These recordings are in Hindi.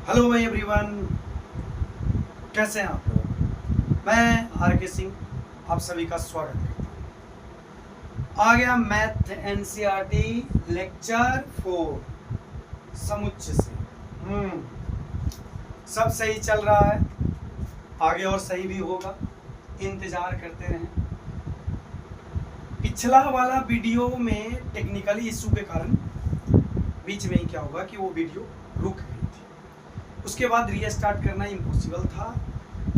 हेलो एवरीवन, कैसे हैं आप लोग। मैं आर के सिंह आप सभी का स्वागत करता हूँ। आ गया मैथ एनसीईआरटी लेक्चर 4 समुच्चय से। सब सही चल रहा है, आगे और सही भी होगा, इंतजार करते रहें। पिछला वाला वीडियो में टेक्निकली इशू के कारण बीच में ही क्या होगा कि वो वीडियो रुक गई थी। उसके बाद रीस्टार्ट करना इम्पॉसिबल था,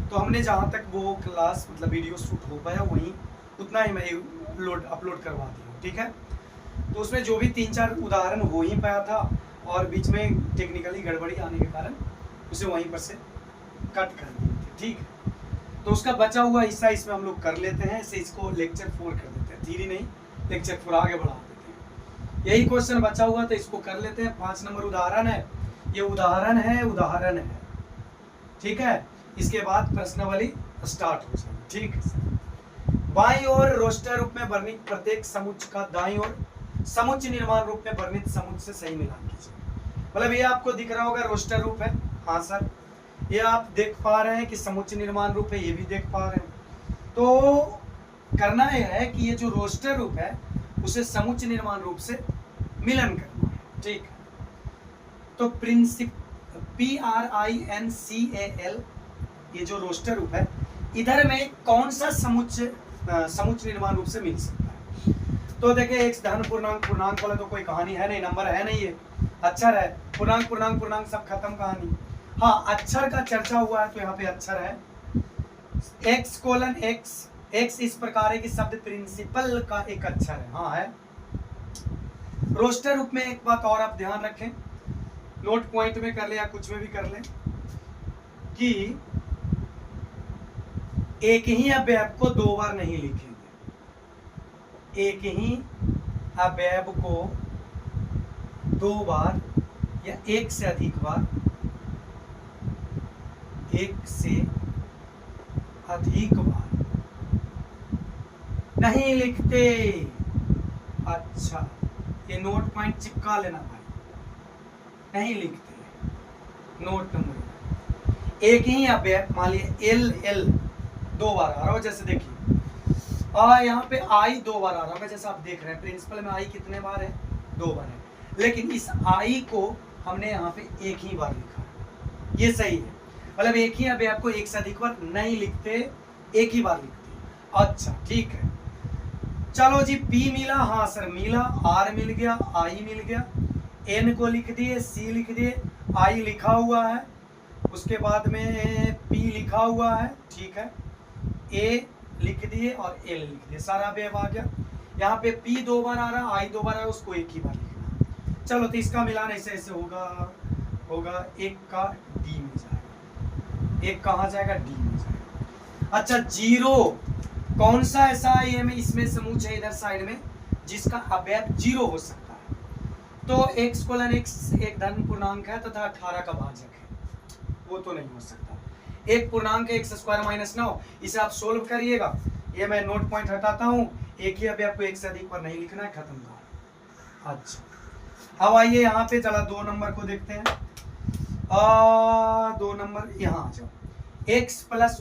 तो हमने जहाँ तक वो क्लास मतलब वीडियो शूट हो पाया वहीं उतना ही मैं अपलोड करवा दिया। ठीक है, तो उसमें जो भी 3-4 उदाहरण हो ही पाया था और बीच में टेक्निकली गड़बड़ी आने के कारण उसे वहीं पर से कट कर दिए थे। ठीक है, तो उसका बचा हुआ हिस्सा इसमें हम लोग कर लेते हैं। इसे इसको लेक्चर 4 कर देते हैं, धीरे नहीं लेक्चर 4 आगे बढ़ा देते हैं। यही क्वेश्चन बचा हुआ तो इसको कर लेते हैं। 5 नंबर उदाहरण है, ये उदाहरण है। ठीक है, इसके बाद प्रश्नावली स्टार्ट हो जाएगी। ठीक है, बाईं ओर रोस्टर रूप में वर्णित प्रत्येक समुच्चय का दाईं ओर समुच्चय निर्माण रूप में वर्णित समुच्चय से सही मिलान कीजिए। मतलब ये आपको दिख रहा होगा रोस्टर रूप है। हाँ सर, ये आप देख पा रहे हैं कि समुच्चय निर्माण रूप है, ये भी देख पा रहे हैं। तो करना यह है कि ये जो रोस्टर रूप है उसे समुच्चय निर्माण रूप से मिलन करना है। ठीक है, तो प्रिंसिप PRINCAL ये जो रोस्टर रूप है, इधर में कौन सा समुच्चय निर्माण रूप से मिल सकता है। तो देखिए, एक धन पूर्णांक वाला तो कोई कहानी है नहीं, नंबर है नहीं, ये अक्षर है। पूर्णांक सब खत्म कहानी। हाँ, अक्षर का चर्चा हुआ है तो यहाँ पे अक्षर है x:x इस प्रकार है कि शब्द प्रिंसिपल का एक अक्षर है। हाँ है। रोस्टर रूप में एक बात और आप ध्यान रखें, नोट पॉइंट में कर ले या कुछ में भी कर ले, कि एक ही अवयव को 2 बार नहीं लिखेंगे। एक ही अवयव को 2 बार या एक से अधिक बार नहीं लिखते। अच्छा, ये नोट पॉइंट चिपका लेना भाई, नहीं लिखते। नोट नंबर, एक ही अवयव मान लिया एल 2 बार आ रहा हो, जैसे देखिए यहाँ पे आई 2 बार आ रहा होगा, जैसे आप देख रहे हैं प्रिंसिपल में आई कितने बार है, 2 बार है। लेकिन इस आई को हमने यहाँ पे एक ही बार लिखा, ये सही है। मतलब एक ही अवयव को एक से अधिक बार नहीं लिखते, एक ही बार लिखते। अच्छा ठीक है, चलो जी, पी मिला। हाँ सर मिला, आर मिल गया, आई मिल गया, एन को लिख दिए, सी लिख दिए, आई लिखा हुआ है, उसके बाद में पी लिखा हुआ है। ठीक है, ए लिख दिए और एल लिख दिए, सारा अवयव आ गया। यहाँ पे पी 2 बार आ रहा, आई 2 बार आ रहा, उसको एक ही बार लिखना। चलो, तो इसका मिलान ऐसे ऐसे होगा एक का डी में जाएगा, एक कहाँ जाएगा, डी में जाएगा। अच्छा, जीरो कौन सा ऐसा है इसमें समुच्चय इधर साइड में जिसका अवयव 0 हो सकता है। तो x:x एक धन पूर्णांक है तथा 18 का भाजक है, वो तो नहीं हो सकता। एक पूर्णांक है x² - 9, इसे आप सोल्व करिएगा। ये मैं नोट पॉइंट हटाता हूँ, एक ही अवयव को एक से अधिक पर नहीं लिखना है, खत्म कहानी। अच्छा, अब आइए यहाँ पे, चला 2 नंबर को देखते हैं। 2 नंबर यहाँ आ जाओ। x + 1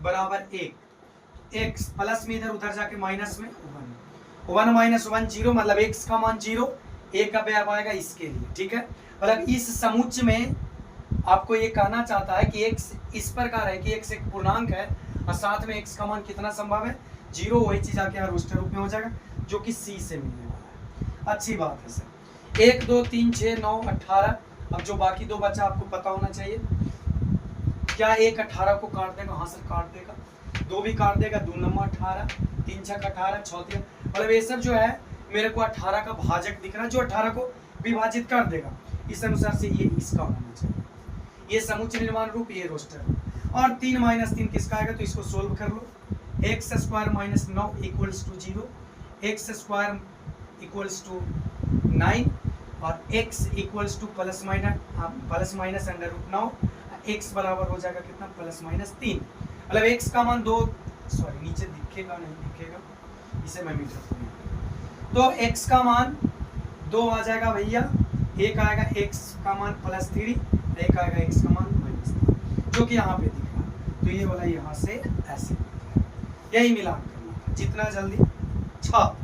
= 1, x प्लस में इधर उधर जाके माइनस में 1 - 1 0, मतलब x का मान 0, एक अवयव आएगा इसके लिए। ठीक है, मतलब इस समुच्चय में आपको ये कहना चाहता है कि x इस प्रकार है कि x एक पूर्णांक है और साथ में x का मान कितना संभव है, 0। वही चीज आके यहाँ रोस्टर रूप में हो जाएगा, जो कि c से मिलने वाला है। अच्छी बात है सर। 1 2 3 6 9 18। अब जो बाकी 2 बचा आपको पता होना चाहिए, क्या 1 18 को काट देगा? हाँ सर काट देगा। 2 भी काट देगा, 2 नंबर 18, 3 6 18, 6 मतलब ये सब जो है मेरे को 18 का भाजक दिख रहा है, जो 18 को विभाजित कर देगा। इस अनुसार से ये इसका होना चाहिए, ये समुच्चय निर्माण रूप, ये रोस्टर। और 3 - 3 किसका आएगा, तो इसको सोल्व कर लो। x² - 9 = 0, x² = 9 और x = ±√9, x बराबर हो जाएगा कितना, +-3। मतलब x का मान 2, सॉरी नीचे दिखेगा नहीं दिखेगा, इसे मैं मीटर। तो x का मान 2 आ जाएगा भैया, एक आएगा x का मान +3, एक आएगा x का मान -3, जो कि यहाँ पे दिख रहा है। तो ये वाला यहाँ से ऐसे, यही मिलान करना था, जितना जल्दी छाप।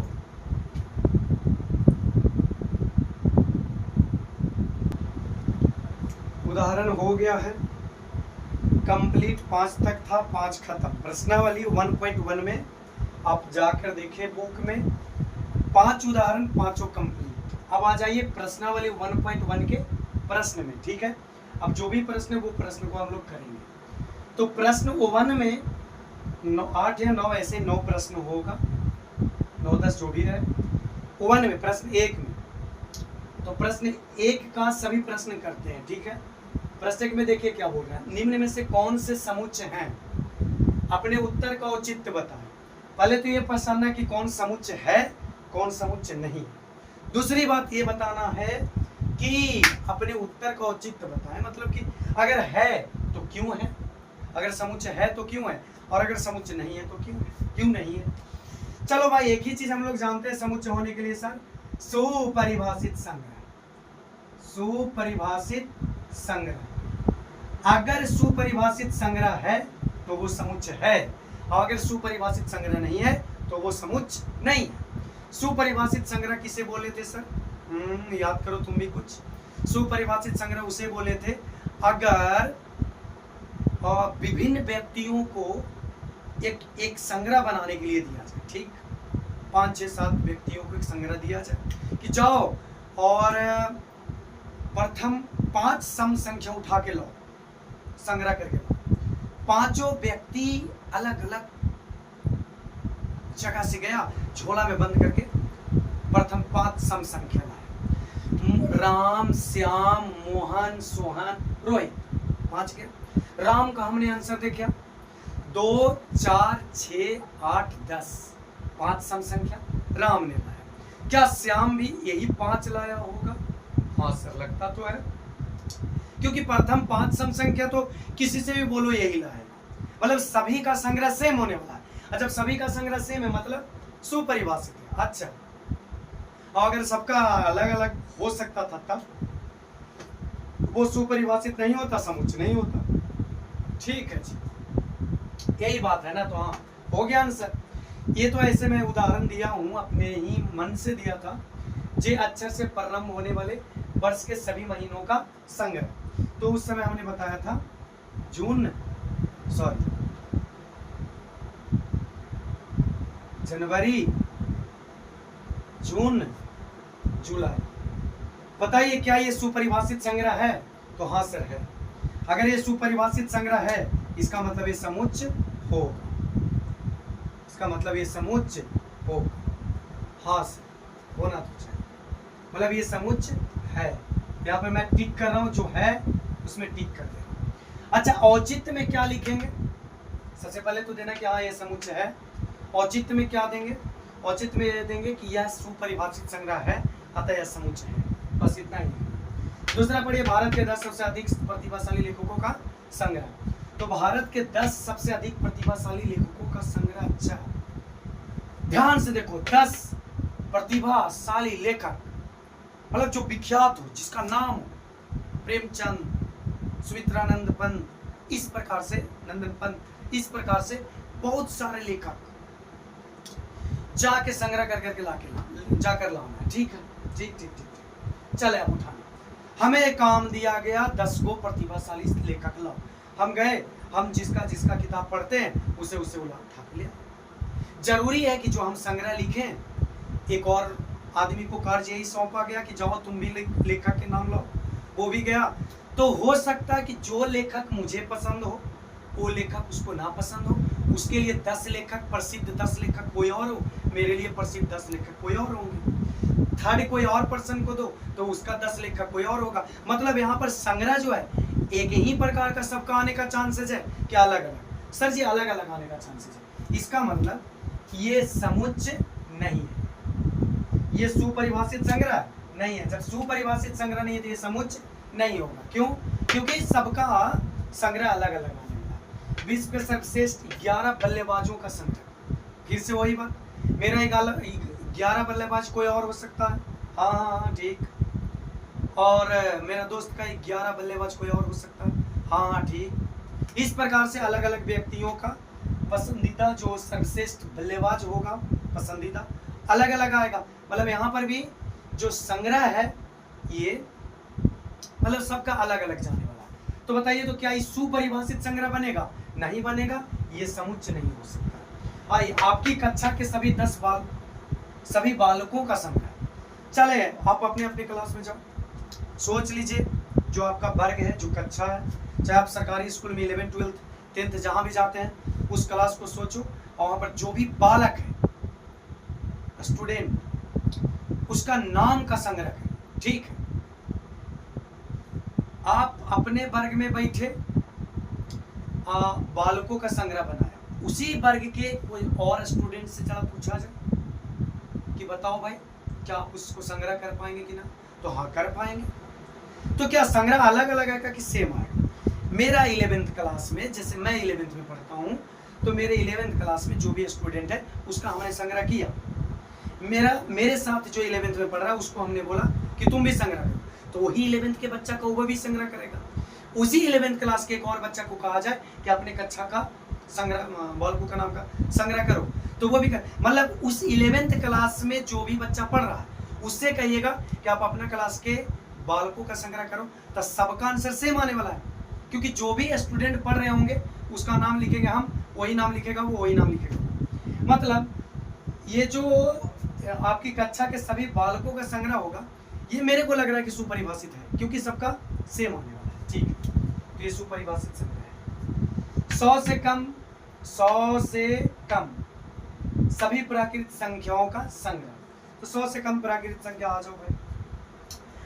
उदाहरण हो गया है कंप्लीट, 5 तक था, 5 खत्म। प्रश्नावली 1.1 में आप जाकर देखिए बुक में, 5 उदाहरण, 5 कंप्लीट। अब आ जाइए प्रश्नावली 1.1 के प्रश्न में, ठीक है। अब जो भी प्रश्न है वो प्रश्न को हम लोग करेंगे। तो प्रश्न 1 में 8 या 9 ऐसे 9 प्रश्न होगा, 9-10 जो भी रहे। 1 में प्रश्न 1 में, तो प्रश्न 1 का सभी प्रश्न करते हैं, ठीक है। प्रश्न 1 में देखिए क्या बोल रहा है, निम्न में से कौन से समुच्चय हैं, अपने उत्तर का औचित्य बताएं। पहले तो ये पहचानना कि कौन समुच्चय है, कौन समुच्चय नहीं। दूसरी बात ये बताना है कि अपने उत्तर का औचित्य बताएं, मतलब कि अगर है तो क्यों है, अगर समुच्चय है तो क्यों है, और अगर समुच्चय नहीं है तो क्यों नहीं है। चलो भाई, एक ही चीज हम लोग जानते हैं समुच्चय होने के लिए सर, सुपरिभाषित संग्रह, सुपरिभाषित संग्रह। अगर सुपरिभाषित संग्रह है तो वो समुच्चय है, और अगर सुपरिभाषित संग्रह नहीं है तो वो समुच्चय नहीं है। सुपरिभाषित संग्रह किसे बोले थे सर? याद करो तुम भी कुछ। सुपरिभाषित संग्रह उसे बोले थे अगर विभिन्न व्यक्तियों को एक संग्रह बनाने के लिए दिया जाए, ठीक, 5, 6, 7 व्यक्तियों को एक संग्रह दिया जाए कि जाओ और प्रथम 5 सम संख्या उठा के लाओ, संग्रह करके लाओ। 5 व्यक्ति अलग अलग जगह से गया, झोला में बंद करके प्रथम 5 सम संख्या लाए। राम, श्याम, मोहन, सोहन, रोहित, 5 के। राम का हमने आंसर देखा 2, 4, 6, 8, 10, 5 सम संख्या राम ने लाया। क्या श्याम भी यही 5 लाया होगा? हाँ सर, लगता तो है, क्योंकि प्रथम 5 सम संख्या तो किसी से भी बोलो यही लाएगा, मतलब सभी का संग्रह सेम होने वाला है। जब सभी का संग्रह सेम है मतलब सुपरिभाषित है। अच्छा, और अगर सबका अलग अलग हो सकता था तब वो सुपरिभाषित नहीं होता, समुच्चय नहीं होता। ठीक है जी, यही बात है ना। तो हाँ, हो गया आंसर। ये तो ऐसे मैं उदाहरण दिया हूँ, अपने ही मन से दिया था। जे अक्षर से प्रारंभ होने वाले वर्ष के सभी महीनों का संग्रह। तो उस समय हमने बताया था जनवरी, जून, जुलाई। बताइए क्या ये सुपरिभाषित संग्रह है? तो हाँ सर है। अगर ये सुपरिभाषित संग्रह है, इसका मतलब ये समुच्चय होगा, इसका मतलब ये समुच्चय होगा। हाँ सर, होना तो चाहिए, मतलब ये समुच्चय है। यहाँ पे मैं टिक कर रहा हूँ, जो है उसमें टिक कर दे रहा हूँ। अच्छा, औचित्य में क्या लिखेंगे? सबसे पहले तो देना कि हाँ ये समुच्चय है। औचित्य में क्या देंगे? औचित्य में देंगे कि यह सुपरिभाषित संग्रह है, अतः यह समुच्चय है। बस इतना ही। दूसरा पढ़िए, भारत के 10 सबसे अधिक प्रतिभाशाली लेखकों का संग्रह। तो भारत के 10 सबसे अधिक प्रतिभाशाली लेखकों का संग्रह। अच्छा, ध्यान से देखो, 10 प्रतिभाशाली लेखक, मतलब जो विख्यात हो, जिसका नाम हो, प्रेमचंद, सुमित्रानंद पंत, इस प्रकार से, नंदन पंत, इस प्रकार से बहुत सारे लेखक जाके संग्रह कर करके जाकर लाना है। ठीक है, ठीक ठीक ठीक। चले अब उठाना, हमें काम दिया गया 10 गो प्रतिभाशाली लेखक लाओ। हम गए, हम जिसका किताब पढ़ते हैं उसे उठा लिया। जरूरी है कि जो हम संग्रह लिखें, एक और आदमी को कार्य यही सौंपा गया कि जाओ तुम भी लेखक के नाम लाओ, वो भी गया। तो हो सकता है कि जो लेखक मुझे पसंद हो वो लेखक उसको ना पसंद हो, उसके लिए 10 लेखक, प्रसिद्ध 10 लेखक कोई और हो, मेरे लिए प्रसिद्ध 10 लेखक कोई और होंगे। थर्ड कोई और पर्सन को दो तो उसका 10 लेखक कोई और होगा। मतलब यहाँ पर संग्रह जो है एक ही प्रकार का सबका आने का चांसेस है क्या? अलग अलग? सर जी अलग अलग आने का चांसेस है। इसका मतलब ये समुच्चय नहीं है, ये सुपरिभाषित संग्रह नहीं है। जब सुपरिभाषित संग्रह नहीं है तो ये समुच्चय नहीं होगा। क्यों? क्योंकि सबका संग्रह अलग अलग आने वाला। विश्व के सर्वश्रेष्ठ 11 बल्लेबाजों का संग्रह। फिर से वही बात, मेरा 11 बल्लेबाज कोई और हो सकता है। हाँ ठीक, और मेरा दोस्त का 11 बल्लेबाज कोई और हो सकता है। हाँ हाँ ठीक। इस प्रकार से अलग अलग व्यक्तियों का पसंदीदा जो सर्वश्रेष्ठ बल्लेबाज होगा, पसंदीदा अलग अलग आएगा। मतलब यहाँ पर भी जो संग्रह है ये मतलब सबका अलग अलग जाने वाला है। तो बताइए तो क्या ये सुपरिभाषित संग्रह बनेगा? नहीं बनेगा, ये समुच्चय नहीं हो सकता। आइए आपकी कक्षा के सभी बालकों का संग्रह। चले आप अपने अपने क्लास में जाओ, सोच लीजिए जो आपका वर्ग है, जो कक्षा है, चाहे आप सरकारी स्कूल में 11th 12th 10th जहां भी जाते हैं उस क्लास को सोचो, और वहां पर जो भी बालक है, स्टूडेंट, उसका नाम का संग्रह करें। ठीक है, आप अपने वर्ग में बैठे बालकों का संग्रह बनाया, उसी वर्ग के कोई और स्टूडेंट से जरा पूछा जाए कि बताओ भाई क्या आप उसको संग्रह कर पाएंगे कि ना? तो हाँ कर पाएंगे। तो क्या संग्रह अलग अलग आएगा कि सेम आएगा? मेरा 11th क्लास में, जैसे मैं 11th में पढ़ता हूँ, तो मेरे 11th क्लास में जो भी स्टूडेंट है उसका हमने संग्रह किया। मेरे साथ जो 11th में पढ़ रहा है उसको हमने बोला कि तुम भी संग्रह करो, तो वही 11th के बच्चा को वो भी संग्रह करेगा। उसी 11th क्लास के एक और बच्चा को कहा जाए कि अपने कक्षा का संग्रह, बालकों का नाम का संग्रह करो, तो वो भी कर। मतलब उस 11th क्लास में जो भी बच्चा पढ़ रहा है उससे कहिएगा कि आप अपना क्लास के बालकों का संग्रह करो, तो सबका आंसर सेम आने वाला है, क्योंकि जो भी स्टूडेंट पढ़ रहे होंगे उसका नाम लिखेंगे हम, वही नाम लिखेगा वो, वही नाम लिखेगा। मतलब ये जो आपकी कक्षा के सभी बालकों का संग्रह होगा, ये मेरे को लग रहा है कि सुपरिभाषित है, क्योंकि सबका सेम आने वाला है। ठीक है, तो ये सुपरिभाषित संग्रह है। 100 से कम सभी प्राकृत संख्याओं का संग्रह। तो 100 से कम प्राकृत संख्या, आ जाओ भाई।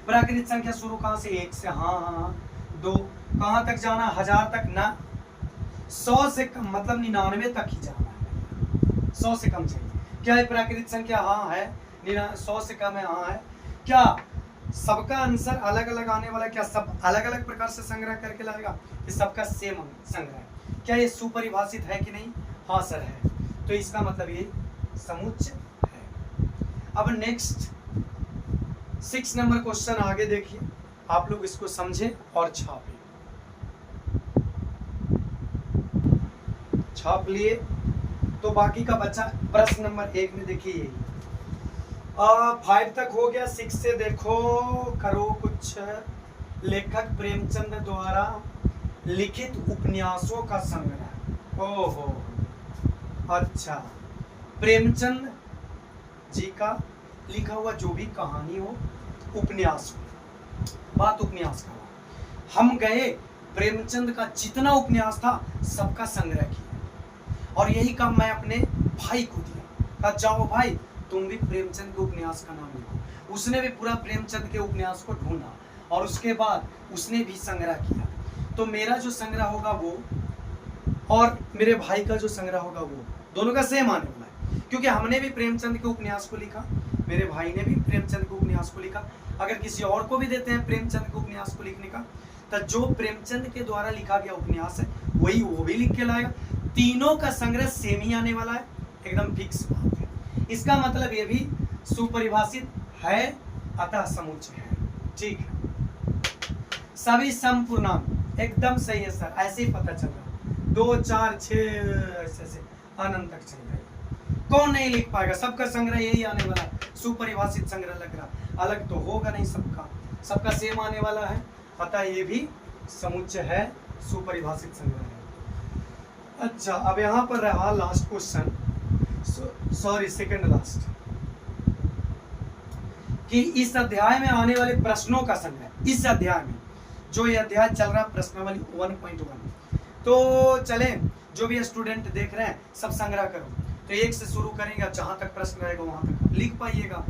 प्राकृत संख्या शुरू कहाँ से? 1 से, हाँ 2, कहाँ तक जाना? 1000 तक ना। 100 से कम मतलब 99 तक ही जाना है, 100 से कम चाहिए। क्या है प्राकृत संख्या? हाँ है। 100 से कम है? हाँ है। क्या सबका आंसर अलग अलग आने वाला? क्या सब अलग अलग प्रकार से संग्रह करके लाएगा? ये सबका सेम संग्रह है। क्या ये सुपरिभाषित है कि नहीं? हाँ सर है। तो इसका मतलब ये समुच्चय है। अब नेक्स्ट 6 नंबर क्वेश्चन आगे देखिए, आप लोग इसको समझें और छापें। छाप लिए तो बाकी का बच्चा प्रश्न नंबर 1 में देखिए यही 5 तक हो गया। 6 से देखो, करो कुछ। लेखक प्रेमचंद द्वारा लिखित उपन्यासों का संग्रह। ओहो, अच्छा, प्रेमचंद जी का लिखा हुआ जो भी कहानी हो, उपन्यास हो, बात उपन्यास का हो। हम गए, प्रेमचंद का जितना उपन्यास था सबका संग्रह किया, और यही काम मैं अपने भाई को दिया। कहा जाओ भाई तुम भी प्रेमचंद के उपन्यास का नाम लिखो। उसने भी पूरा प्रेमचंद के उपन्यास को ढूंढा, और उसके बाद उसने भी संग्रह किया। तो मेरा जो संग्रह होगा वो, और मेरे भाई का जो संग्रह होगा वो, दोनों का सेम आने वाला है, क्योंकि हमने भी प्रेमचंद के उपन्यास को लिखा, मेरे भाई ने भी प्रेमचंद के उपन्यास को लिखा। अगर किसी और को भी देते हैं प्रेमचंद के उपन्यास को लिखने का, तो जो प्रेमचंद के द्वारा लिखा गया उपन्यास है वही वो भी लिख के लाएगा। तीनों का संग्रह सेम ही आने वाला है, एकदम फिक्स बात है। इसका मतलब ये भी सुपरिभाषित है, अतः समुच्चय है। ठीक है, सभी समपूर्णांक एकदम सही है सर, ऐसे ही पता चल रहा है। 2 4 6 ऐसे अनंत तक चल जाएगा। कौन नहीं लिख पाएगा? सबका संग्रह यही आने वाला है, सुपरिभाषित संग्रह लग रहा, अलग तो होगा नहीं, सबका सेम आने वाला है, अतः ये भी समुच्चय है, सुपरिभाषित संग्रह है। अच्छा, अब यहाँ पर रहा last question, sorry second last, कि इस अध्याय में आने वाले प्रश्नों का संग्रह। इस अध्याय में जो ये अध्याय चल रहा है प्रश्नावली 1.1, तो चले जो भी स्टूडेंट देख रहे हैं सब संग्रह करो। तो 1 से शुरू करेंगे, जहां तक प्रश्न रहेगा वहां तक लिख पाइएगा।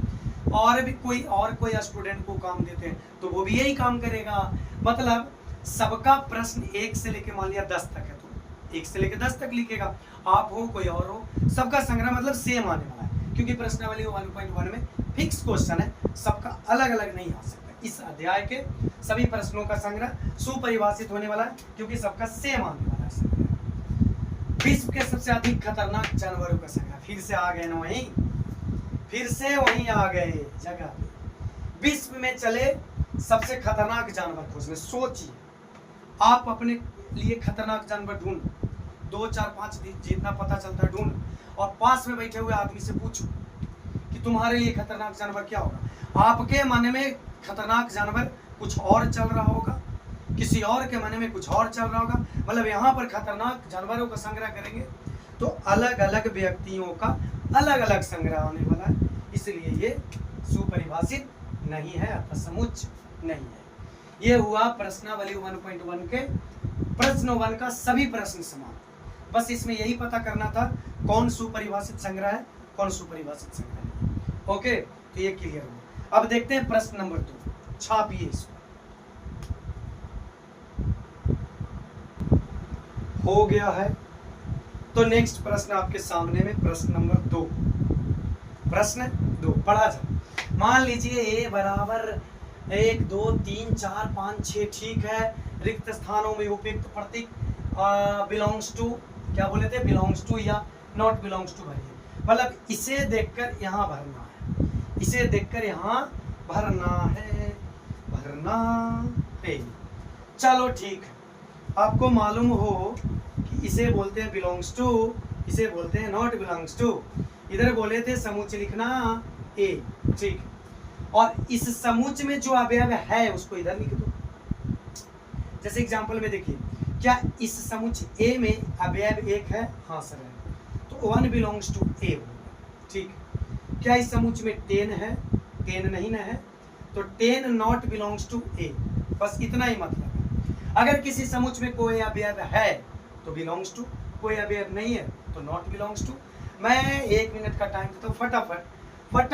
और भी कोई स्टूडेंट को काम देते हैं तो वो भी यही काम करेगा। मतलब सबका प्रश्न 1 से लेके मान लिया 10 तक है, तो 1 से लेके 10 तक लिखेगा। आप हो कोई और हो, सबका संग्रह मतलब सेम आने वाला है, क्योंकि प्रश्नावली 1.1 में फिक्स क्वेश्चन है, सबका अलग अलग नहीं आ सकता। इस अध्याय के सभी प्रश्नों का संग्रह सुपरिभाषित होने वाला है, क्योंकि सबका सेम आने वाला है। विश्व के सबसे अधिक खतरनाक जानवरों का संग्रह। फिर से आ गए ना वहीं, फिर से वहीं आ गए जगह पे। विश्व में चले सबसे खतरनाक जानवर खोजने। सोचिए, आप अपने लिए खतरनाक जानवर ढूंढो, 2 4 5 जितना पता चलता है ढूंढो, और पास में बैठे हुए आदमी से पूछो कि तुम्हारे लिए खतरनाक जानवर क्या होगा। आपके मन में खतरनाक जानवर कुछ और चल रहा होगा, किसी और के मन में कुछ और चल रहा होगा। मतलब यहाँ पर खतरनाक जानवरों का संग्रह करेंगे तो अलग अलग व्यक्तियों का अलग अलग संग्रह होने वाला है, इसलिए ये सुपरिभाषित नहीं है अथवा समुच्चय नहीं है। ये हुआ प्रश्नावली 1.1 के प्रश्न 1 का सभी प्रश्न समाप्त। बस इसमें यही पता करना था कौन सुपरिभाषित संग्रह है, कौन सुपरिभाषित संग्रह नहीं। ओके, तो ये क्लियर हुआ। अब देखते हैं प्रश्न नंबर 2, छापिए इसको। हो गया है, तो नेक्स्ट प्रश्न आपके सामने में प्रश्न नंबर 2। प्रश्न 2 पढ़ा जाए। मान लीजिए ए बराबर 1 2 3 4 5 6 ठीक है। रिक्त स्थानों में उपयुक्त प्रतीक बिलोंग्स टू, क्या बोले थे, बिलोंग्स टू या नॉट बिलोंग्स टू भरिए। मतलब इसे देखकर यहाँ भरना है, इसे देखकर यहाँ भरना है, भरना है। चलो ठीक है, आपको मालूम हो कि इसे बोलते हैं बिलोंग्स टू, इसे बोलते हैं नॉट बिलोंग्स टू। इधर बोले थे समुच्चय लिखना ए, ठीक। और इस समुच्चय में जो अवयव है उसको इधर लिख दो। जैसे एग्जांपल में देखिए, क्या इस समुच्चय ए में अवयव एक है? हाँ सर है, तो 1 बिलोंग्स टू ए होगा, ठीक। क्या इस समुच्चय में 10 है? 10 नहीं ना है, तो 10 नॉट बिलोंग्स टू ए। बस इतना ही मतलब है। अगर किसी समुच्चय में कोई अवयव है तो बिलोंग्स टू, कोई अवयव नहीं है तो नॉट बिलोंग्स टू। मैं 1 मिनट का टाइम देता हूँ, फटाफट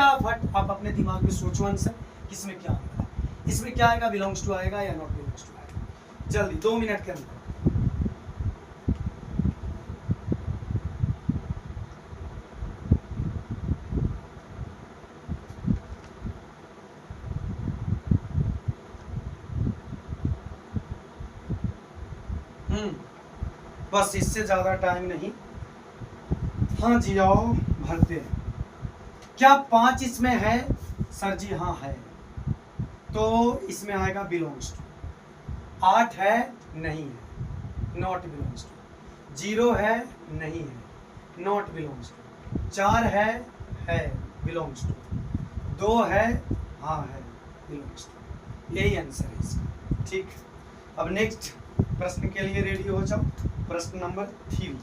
आप अपने दिमाग में सोचो आंसर, किसमें क्या आएगा, इसमें क्या आएगा, बिलोंग्स टू आएगा या नॉट बिलोंग्स टू आएगा। जल्दी 2 मिनट के अंदर। बस इससे ज्यादा टाइम नहीं। हाँ जी, आओ भरते हैं। क्या 5 इसमें है? सर जी हाँ है, तो इसमें आएगा बिलोंग्स टू। 8 है? नहीं है, नॉट बिलोंग्स टू। 0 है? नहीं है, नॉट बिलोंग्स टू। 4 है बिलोंग्स टू। 2 है? हाँ है, बिलोंग्स टू। यही आंसर है इसका, ठीक। अब नेक्स्ट प्रश्न के लिए रेडी हो जाओ। प्रश्न नंबर 3।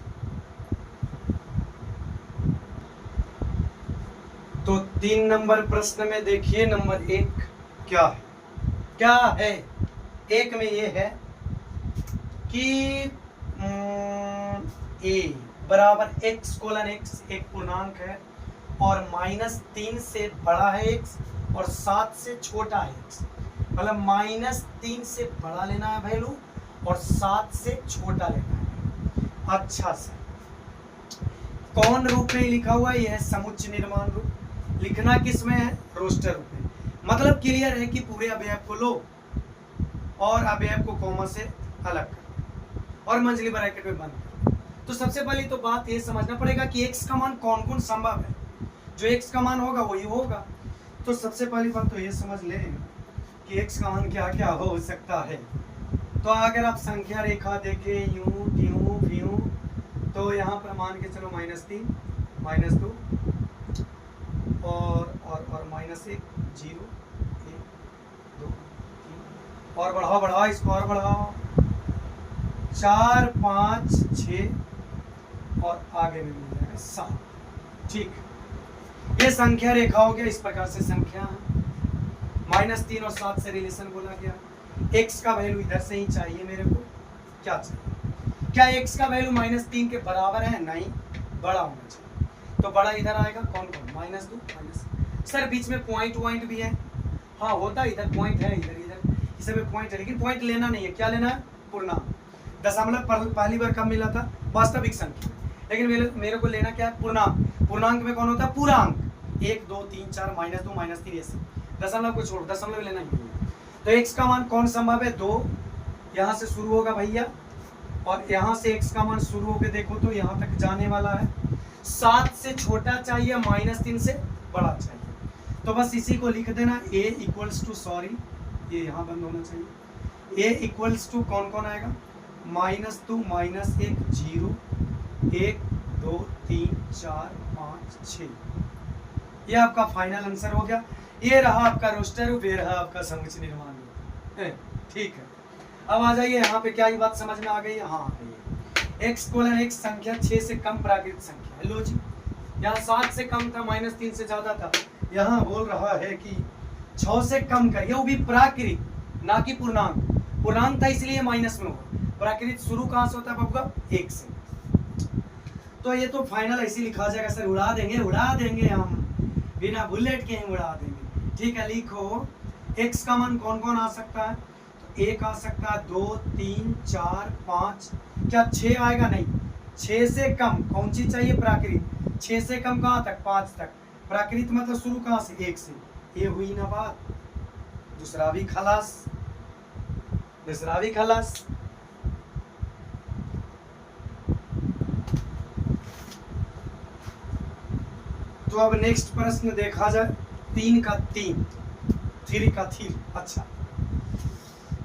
तो 3 नंबर प्रश्न में देखिए, नंबर 1 क्या है? क्या है? 1 में ये है कि ए बराबर x कोलन x एक पूर्णांक है और -3 से बड़ा है x और 7 से छोटा है x। मतलब -3 से बड़ा लेना है वैल्यू और 7 से छोटा लेना है। अच्छा सर, कौन रूप में लिखा हुआ है? यह समुच्चय निर्माण रूप। लिखना किस में है? रोस्टर रूप में। मतलब क्लियर है कि पूरे अवयव को लो और अवयव को कॉमा से अलग करो और मंझली ब्रैकेट में बंद करो। तो सबसे पहले तो बात ये समझना पड़ेगा कि x का मान कौन कौन संभव है। जो x का मान होगा वही होगा। तो सबसे पहली बात तो ये समझ ले कि x का मान क्या क्या हो सकता है। तो अगर आप संख्या रेखा देखें यूं त्यों व्यूं, तो यहाँ पर मान के चलो -3 -2 और -1 0 1 2 3 और बढ़ाओ इसको और बढ़ाओ 4 5 6 और आगे में मिल जाएगा 7, ठीक। ये संख्या रेखा हो गया। इस प्रकार से संख्या -3 और 7 से रिलेशन बोला गया। x का वैल्यू इधर से ही चाहिए मेरे को। क्या चाहिए? क्या x का वैल्यू -3 के बराबर है? नहीं, बड़ा होना चाहिए। तो बड़ा इधर आएगा, कौन कौन? -2 सर बीच में पॉइंट भी है। हाँ होता, इधर पॉइंट है, इधर इसमें पॉइंट है, लेकिन पॉइंट लेना नहीं है। क्या लेना है? पूर्णांक। दशमलव पहली बार कब मिला था? वास्तविक संख्या। लेकिन मेरे को लेना क्या है? पूर्णांक। पूर्णांक में कौन होता है? पूरा अंक। 1 2 3 4 -2 -3 ऐसे। दशमलव को छोड़, दशमलव लेना ही है। तो x का मान कौन संभव है? 2 यहाँ से शुरू होगा भैया और यहाँ से x का मान शुरू होकर देखो तो यहाँ तक जाने वाला है। 7 से छोटा चाहिए, -3 से बड़ा चाहिए। तो बस इसी को लिख देना, a = सॉरी ये यहाँ बंद होना चाहिए। ए इक्वल्स टू कौन कौन आएगा, -2 -1 0 1 2 3 4 5 6। ये आपका फाइनल आंसर हो गया। ये रहा आपका रोस्टर, ये रहा आपका समुच्चय निर्माण। ठीक है, अब आ जाइए यहाँ पे, क्या ये बात समझ में आ गई है? हाँ आ गई है। x संख्या 6 से कम प्राकृत संख्या है। लो जी, यहाँ 7 से कम था, -3 से ज्यादा था, यहाँ बोल रहा है कि 6 से कम करिए, वो भी प्राकृत, ना कि पूर्णांक। पूर्णांक था इसलिए माइनस में होगा, प्राकृत शुरू कहाँ से होता है बबुआ? 1 से। तो ये तो फाइनल ऐसे लिखा जाएगा सर, उड़ा देंगे हम, बिना बुलेट के ही उड़ा देंगे। ठीक है, लिखो x का मान कौन कौन आ सकता है? तो 1 आ सकता है, 2 3 4 5, क्या 6 आएगा? नहीं, 6 से कम कौन सी चाहिए? प्राकृत। 6 से कम कहाँ तक? 5 तक। प्राकृत मतलब शुरू कहाँ से? 1 से। ये हुई ना बात, दूसरा भी खलास। तो अब नेक्स्ट प्रश्न देखा जाए, 3 का 3, 3 का 3। अच्छा,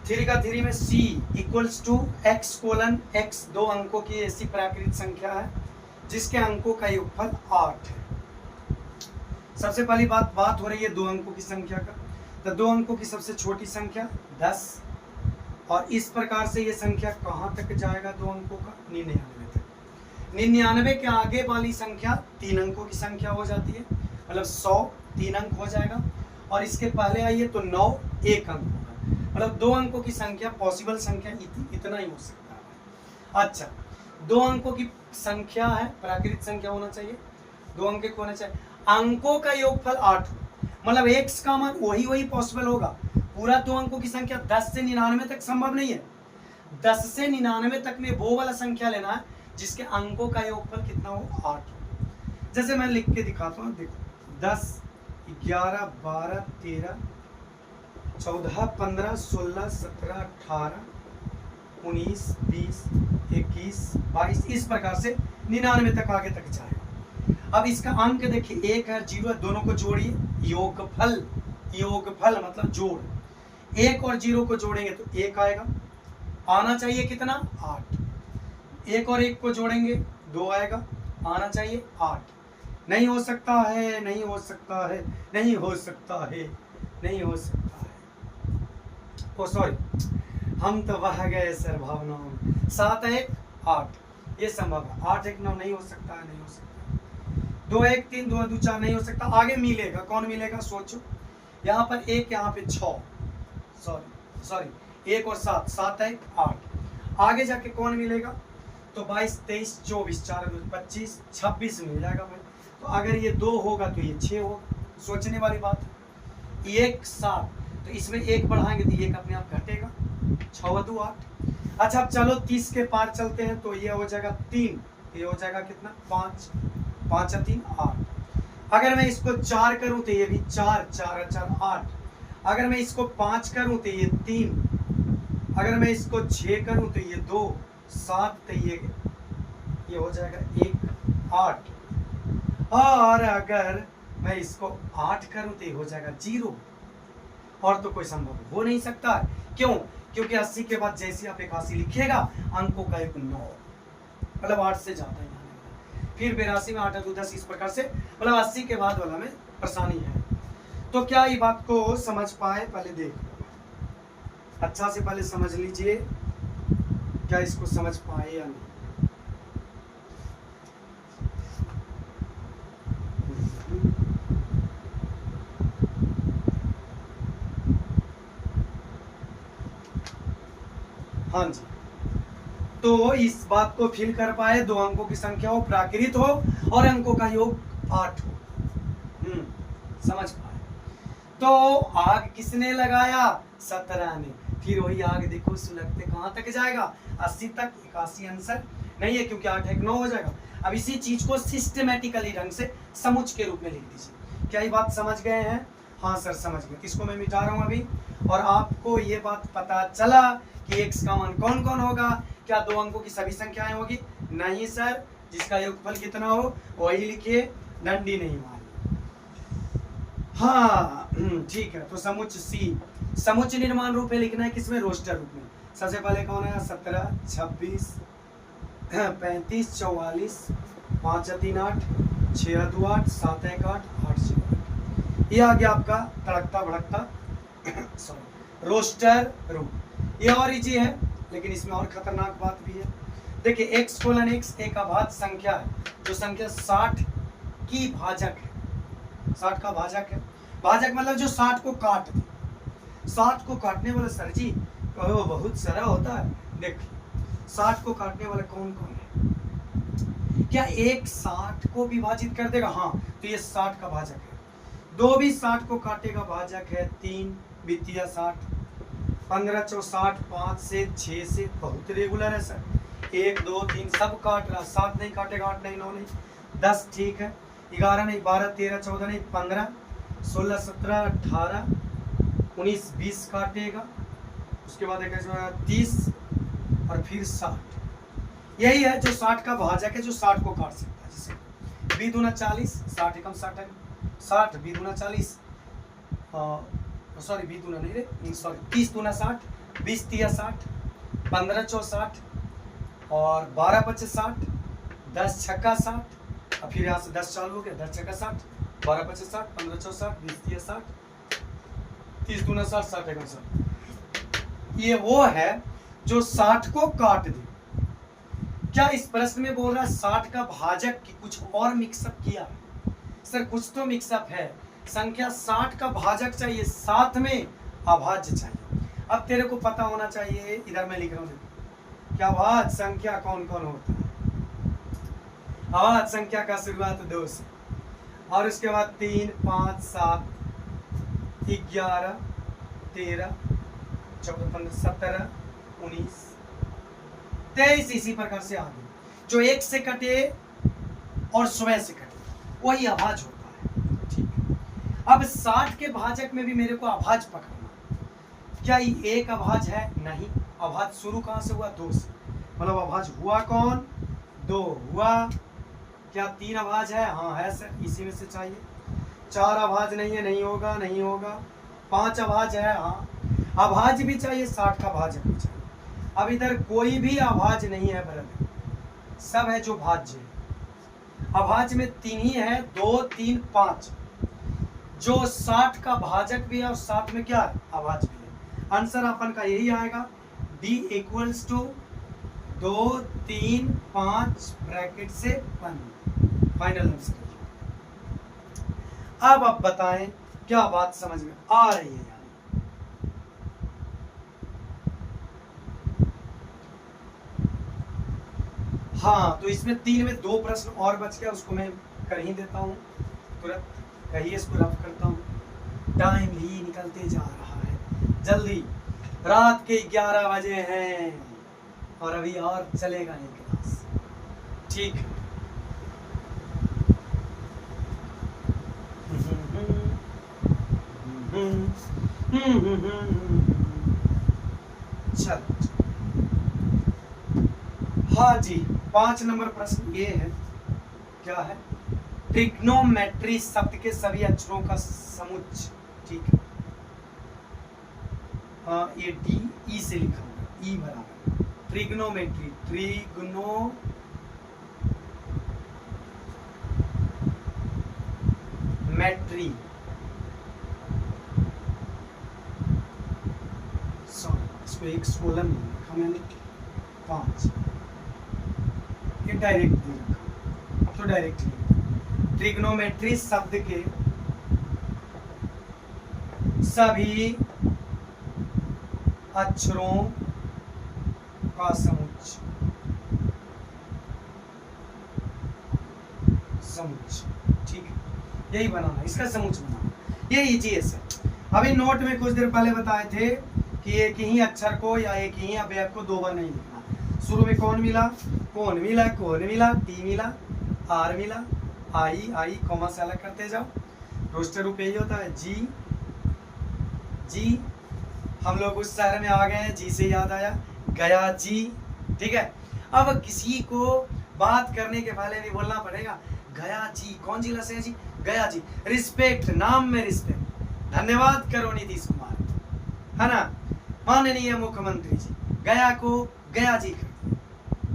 3 का 3 में c इक्वल्स टू x:x, 2 अंकों की ऐसी प्राकृत संख्या है जिसके अंकों का योगफल 8 है। सबसे पहली बात हो रही है 2 अंकों की संख्या का। तो 2 अंकों की सबसे छोटी संख्या 10, और इस प्रकार से ये संख्या कहाँ तक जाएगा? 2 अंकों का 99 तक। 99 के आगे वाली संख्या 3 अंकों की संख्या हो जाती है, मतलब 100 3 अंक हो जाएगा। और इसके पहले आइए तो 9 1 अंक होगा, मतलब 2 अंकों की संख्या, पॉसिबल संख्या इतना ही हो सकता है। अच्छा, 2 अंकों की संख्या है, प्राकृत संख्या होना चाहिए, 2 अंक के होना चाहिए, अंकों का योगफल 8 हो, मतलब x का मान वही पॉसिबल होगा। पूरा 2 अंकों की संख्या 10 से 99 तक संभव नहीं है। 10 से 99 तक में वो वाला संख्या लेना है जिसके अंकों का योगफल कितना हो? 8 हो। जैसे मैं लिख के दिखाता हूँ, देखो 10 11 12 13 14 15 16 17 18 19 20 21 22, इस प्रकार से 99 तक आगे तक जाएगा। अब इसका अंक देखिए, 1 है 0 है, दोनों को जोड़िए, योगफल मतलब जोड़। 1 और 0 को जोड़ेंगे तो 1 आएगा, आना चाहिए कितना? 8। 1 और 1 को जोड़ेंगे 2 आएगा, आना चाहिए 8। नहीं हो सकता है, नहीं हो सकता है, नहीं हो सकता है, नहीं हो सकता है। ओ सॉरी, हम तो बह गए सर भावनाओं में। 7 1 8, ये संभव है। 8 1 9 नहीं हो सकता है, नहीं हो सकता। 2 1 3 2 2 4 नहीं हो सकता। आगे मिलेगा, कौन मिलेगा? सोचो, यहाँ पर 1, यहाँ पे 6, सॉरी 1 और 7, 7 1 8। आगे जाके कौन मिलेगा? तो 22 23 24 4 2 25 26 मिल जाएगा भाई। तो अगर ये 2 होगा तो ये 6 होगा। सोचने वाली बात है। 1 7, तो इसमें 1 बढ़ाएंगे तो 1 अपने आप घटेगा, 6 2 8। अच्छा, अब चलो 30 के पार चलते हैं, तो ये हो जाएगा 3, ये हो जाएगा कितना? 5 5 3 8। अगर मैं इसको 4 करूं तो ये भी 4 4 4 8। अगर मैं इसको 5 करूं तो ये 3, अगर मैं इसको 6 करूं तो ये 2 7, तो ये हो जाएगा 1 8। और अगर मैं इसको 8 करूं तो ये हो जाएगा 0। और तो कोई संभव हो नहीं सकता। क्यों? क्योंकि 80 के बाद जैसे आप 81 लिखिएगा, अंकों का एक 9, मतलब 8 से ज्यादा ही आने। फिर 82 में 8 2 10, इस प्रकार से, मतलब 80 के बाद वाला में परेशानी है। तो क्या ये बात को समझ पाए? पहले देख अच्छा से पहले समझ लीजिए, क्या इसको समझ पाए या नहीं। हाँ जी, तो इस बात को फील कर पाए, 2 अंकों की संख्या हो, प्राकृत हो और अंकों का योग 8 हो। समझ पाए। तो आग किसने लगाया? 17 ने। फिर वही आग देखो सुलगते कहां तक जाएगा? 80 तक। 81 आंसर नहीं है, क्योंकि 8 1 9 हो जाएगा। अब इसी चीज को सिस्टमेटिकली ढंग से समुच्चय के रूप में लिख दीजिए। क्या ये बात समझ गए हैं? हाँ सर समझ गए। इसको मैं मिटा रहा हूं अभी, और आपको ये बात पता चला कि x का मान कौन कौन होगा। क्या 2 अंकों की सभी संख्याएं होगी? नहीं सर, जिसका योगफल कितना हो वही लिखिए, डंडी नहीं मारिए। हाँ ठीक है, तो समुच्चय समुच्चय निर्माण रूप में लिखना है किसमें, रोस्टर रूप में। सबसे पहले कौन है, 17, 26, 35, 44, 5 3 8, 6 2 8, 7 1 8, 8 0 8। ये आ गया आपका तड़कता भड़कता सॉरी रोस्टर रूप। ये और इजी है, लेकिन इसमें और खतरनाक बात भी है। देखिए x:x एक अभाज्य संख्या है, जो संख्या 60 की भाजक है। 60 का भाजक है, भाजक मतलब जो 60 को काट दे। 60 को काटने वाला सर जी बहुत सारा होता है। देखिए 60 को काटने वाला कौन कौन है, क्या एक 60 को विभाजित कर देगा, हाँ तो ये 60 का भाजक है। 2 भी 60 को काटेगा, भाजक है 3 वित्तीय 60, 15 चौ 60, 5 से 6 से बहुत रेगुलर है सर, 1 2 3 सब काट रहा, 7 नहीं काटेगा, 8 नहीं 9 नहीं 10 ठीक है, 11 नहीं 12 13 14 नहीं 15 16 17 18 19 20 काटेगा, उसके बाद 30 और फिर 60। यही है जो 60 का भाजक है, जो 60 को काट सकता है। जैसे 20 दूना 40, 60 एकम 60 है, 60 20 दूना 40, सॉरी 20 दूना नहीं रे सॉरी 30 दूना 60, 20 तिया 60, 15 चौ 60 और 12 25 60, 10 छक्का 60 और फिर यहाँ से 10 चालू हो गया, 10 छक्का 60, 12 25 60, 15 चौ 60, 20 तिया 60, 30 दूना 60, 60 एकम 60। ये वो है जो 60 को काट दे। क्या इस प्रश्न में बोल रहा है 60 का भाजक की कुछ और मिक्सअप किया है? सर कुछ तो मिक्सअप है, संख्या 60 का भाजक चाहिए, साथ में अभाज्य चाहिए। अब तेरे को पता होना चाहिए, इधर मैं लिख रहा हूँ क्या अभाज्य संख्या कौन कौन होता है। अभाज्य संख्या का शुरुआत 2 से और उसके बाद 3 5 7 11 13 14 15 17 19 23 इसी प्रकार से आगे जो 1 से कटे और स्वयं से कटे वही अभाज्य होता है। ठीक है, अब 60 के भाजक में भी मेरे को अभाज्य पकड़ना। क्या ये एक अभाज्य है? नहीं, अभाज्य शुरू कहां से हुआ? 2 से, मतलब अभाज्य हुआ कौन? 2 हुआ। क्या 3 अभाज्य है? हाँ है सर, इसी में से चाहिए। 4 अभाज्य नहीं है, नहीं होगा नहीं होगा। 5 अभाज्य है, हाँ अभाज्य भी चाहिए, 60 का भाजक भी चाहिए। अब इधर कोई भी अभाज्य नहीं है ब्रदर, सब है जो भाज्य है। अभाज्य में 3 ही है, 2 3 5, जो 60 का भाजक भी है और साथ में क्या है? अभाज्य भी है। आंसर अपन का यही आएगा, D इक्वल्स टू 2 3 5 ब्रैकेट से 1 फाइनल आंसर। अब आप बताएं क्या बात समझ में आ रही है? हाँ तो इसमें 3 में 2 प्रश्न और बच गया, उसको मैं कर ही देता हूँ तुरंत, कहिए इसको रफ करता हूँ। टाइम ही निकलते जा रहा है जल्दी, रात के 11 बजे हैं और अभी और चलेगा एक क्लास। ठीक है, चलो हाँ जी 5 नंबर प्रश्न ये है, क्या है? ट्रिग्नोमेट्री शब्द के सभी अक्षरों का समुच्चय। ठीक है, हाँ ये डी ई से लिखा हुआ, ई बराबर ट्रिग्नोमेट्री, ट्रिग्नोमेट्री सॉरी इसको एक 16 में लिखा मैंने, 5 ये डायरेक्ट दे रखा, तो डायरेक्ट ट्रिग्नोमेट्री शब्द के सभी अक्षरों का समुच्चय, ठीक है, यही बनाना, इसका समुच्चय बनाना, ये इजी है सर। अभी नोट में कुछ देर पहले बताए थे कि एक ही अक्षर को या एक ही अवयव को 2 बार नहीं लिखना। शुरू में कौन मिला? कौन मिला, कौन मिला, टी मिला, आर मिला, आई कॉमा से अलग करते जाओ। रोस्टर रूप यही होता है, जी हम लोग उस शहर में आ गए हैं, जी से याद आया गया जी। ठीक है, अब किसी को बात करने के पहले भी बोलना पड़ेगा गया जी, कौन जिला से है जी? गया जी। रिस्पेक्ट, नाम में रिस्पेक्ट। धन्यवाद करो नीतीश कुमार, है ना। माननीय मुख्यमंत्री जी, गया को गया जी करते हैं,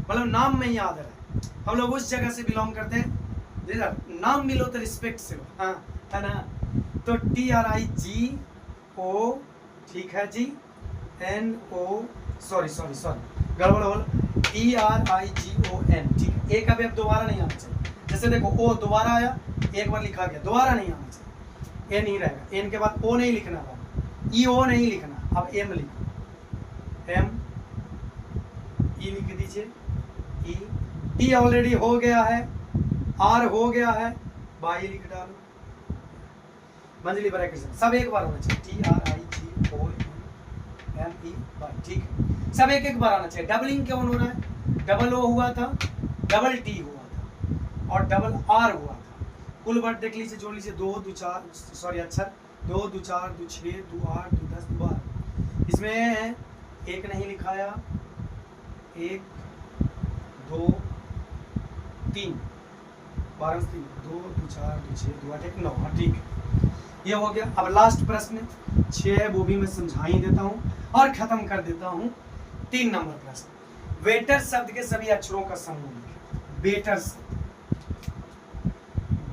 मतलब नाम में ही आदर है। हम लोग उस जगह से बिलोंग करते हैं जिधर नाम मिलो तो रिस्पेक्ट से लो, हाँ है ना। तो TRIGO, ठीक है जी, NO, सॉरी गड़बड़ हो, TRIGON, ठीक है। एक अभी अब दोबारा नहीं आना चाहिए, जैसे देखो ओ दोबारा आया, एक बार लिखा गया, दोबारा नहीं आना चाहिए, ए नहीं रहेगा, एन के बाद ओ नहीं लिखना था, EO नहीं लिखना, अब M लिखो, M E लिख दीजिए, E, T ऑलरेडी हो गया है, R हो गया है, बाई लिख डालो, मंजली ब्रैकेट से सब एक बार होना चाहिए, TRIGONME, ठीक है, सब एक एक बार आना चाहिए। डबलिंग क्यों हो रहा है, डबल O हुआ था, डबल T हुआ था और डबल R हुआ था। कुल वर्ड देख लीजिए, जोड़ लीजिए, 2 2 4, सॉरी अक्षर 2 2 4 2 6 2 8 2 10 2 12, इसमें एक नहीं लिखाया, 1 2 3 12 3 2 2 4 2 6 2 8 1 9, हाँ ठीक है, ये हो गया। अब लास्ट प्रश्न 6 है, वो भी मैं समझा ही देता हूँ और खत्म कर देता हूँ। 3 नंबर प्रश्न, वेटर शब्द के सभी अक्षरों का समूह लिखें।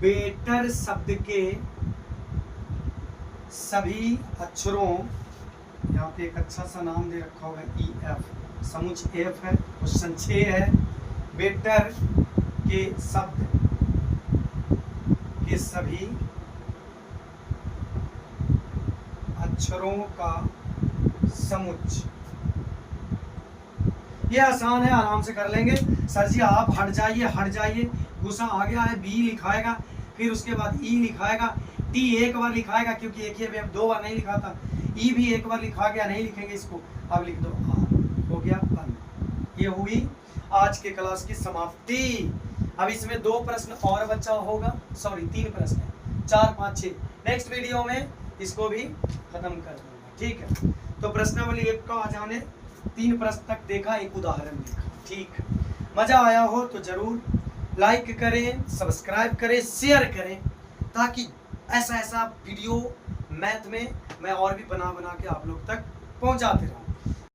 वेटर शब्द के सभी अक्षरों, यहाँ पे एक अच्छा सा नाम दे रखा होगा, EF, समुच F है, क्वेश्चन 6 है, वेटर के शब्द के सभी अक्षरों का समुच्चय। ये आसान है, आराम से कर लेंगे। सर जी आप हट जाइए, गुस्सा आ गया है, बी लिखाएगा, फिर उसके बाद ई लिखाएगा, टी एक बार लिखाएगा क्योंकि एक ही अभी 2 बार नहीं लिखा था, ई भी एक बार लिखा गया, नहीं लिखेंगे इसको, अब लिख दो आर, हो गया बंद। ये हुई आज के क्लास की समाप्ति। अब इसमें 2 प्रश्न और बचा होगा, सॉरी 3 प्रश्न है, 4 5 6, नेक्स्ट वीडियो में इसको भी खत्म कर दूंगा, ठीक है। तो प्रश्नावली 1 का आज हमने 3 प्रश्न तक देखा, एक उदाहरण देखा, ठीक। मजा आया हो तो जरूर लाइक करें, सब्सक्राइब करें, शेयर करें, ताकि ऐसा वीडियो मैथ में मैं और भी बना के आप लोग तक पहुंचाते रहूं।